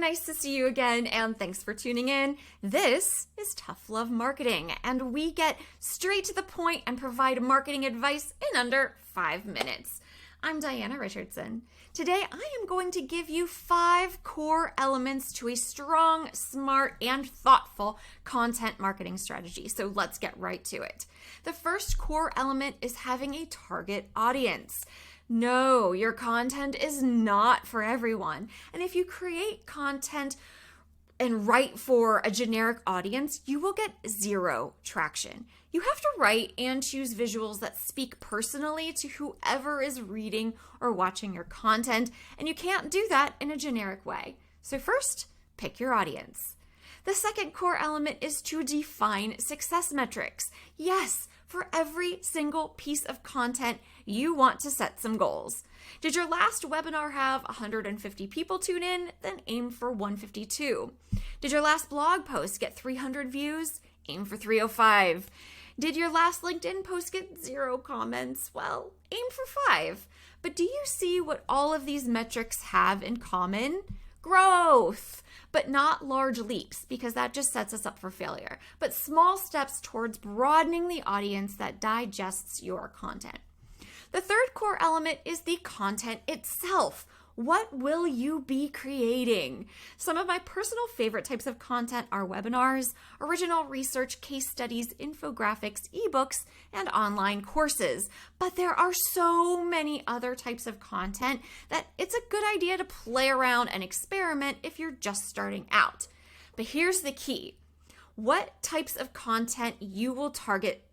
nice to see you again, and thanks for tuning in. This is Tough Love Marketing, and we get straight to the point and provide marketing advice in under 5 minutes. I'm Diana Richardson. Today, I am going to give you 5 core elements to a strong, smart, and thoughtful content marketing strategy. So let's get right to it. The first core element is having a target audience. No, your content is not for everyone. And if you create content and write for a generic audience, you will get 0 traction. You have to write and choose visuals that speak personally to whoever is reading or watching your content, and you can't do that in a generic way. So first, pick your audience. The second core element is to define success metrics. Yes, for every single piece of content, you want to set some goals. Did your last webinar have 150 people tune in? Then aim for 152. Did your last blog post get 300 views? Aim for 305. Did your last LinkedIn post get 0 comments? Well, aim for 5. But do you see what all of these metrics have in common? Growth, but not large leaps, because that just sets us up for failure, but small steps towards broadening the audience that digests your content. The third core element is the content itself. What will you be creating? Some of my personal favorite types of content are webinars, original research, case studies, infographics, ebooks, and online courses. But there are so many other types of content that it's a good idea to play around and experiment if you're just starting out. But here's the key. What types of content you will target?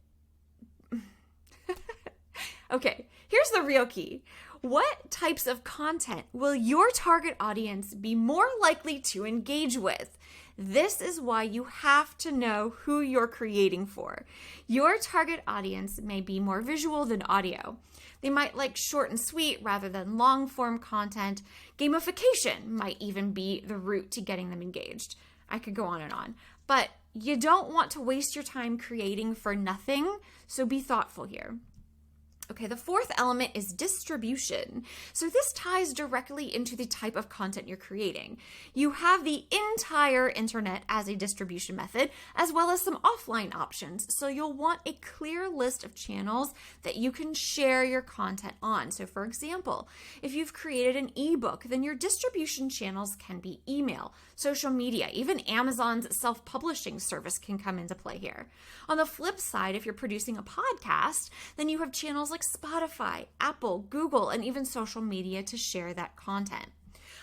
Okay, here's the real key. What types of content will your target audience be more likely to engage with? This is why you have to know who you're creating for. Your target audience may be more visual than audio. They might like short and sweet rather than long form content. Gamification might even be the route to getting them engaged. I could go on, but you don't want to waste your time creating for nothing, so be thoughtful here. Okay, the fourth element is distribution. So this ties directly into the type of content you're creating. You have the entire internet as a distribution method, as well as some offline options. So you'll want a clear list of channels that you can share your content on. So for example, if you've created an ebook, then your distribution channels can be email, social media, even Amazon's self-publishing service can come into play here. On the flip side, if you're producing a podcast, then you have channels like Spotify, Apple, Google, and even social media to share that content.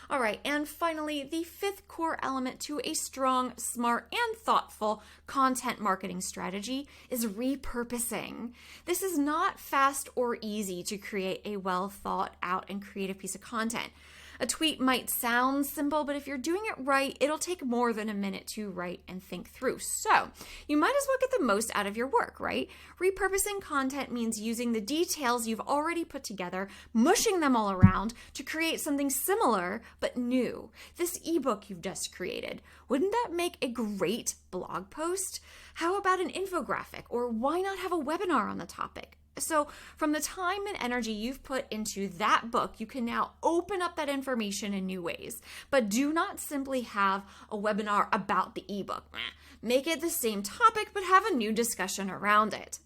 All right, and finally, the fifth core element to a strong, smart, and thoughtful content marketing strategy is repurposing. This is not fast or easy to create a well thought out and creative piece of content. A tweet might sound simple, but if you're doing it right, it'll take more than a minute to write and think through. So you might as well get the most out of your work, right? Repurposing content means using the details you've already put together, mushing them all around to create something similar but new. This ebook you've just created, wouldn't that make a great blog post? How about an infographic? Or why not have a webinar on the topic? So from the time and energy you've put into that book, you can now open up that information in new ways. But do not simply have a webinar about the ebook. Make it the same topic, but have a new discussion around it.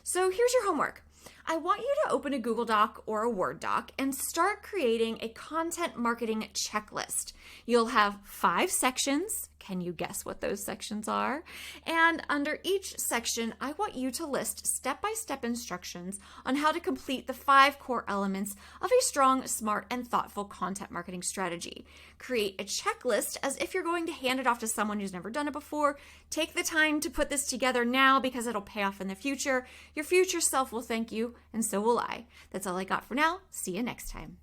So here's your homework. I want you to open a Google Doc or a Word doc and start creating a content marketing checklist. You'll have 5 sections. Can you guess what those sections are? And under each section, I want you to list step-by-step instructions on how to complete the 5 core elements of a strong, smart, and thoughtful content marketing strategy. Create a checklist as if you're going to hand it off to someone who's never done it before. Take the time to put this together now because it'll pay off in the future. Your future self will thank you, and so will I. That's all I got for now. See you next time.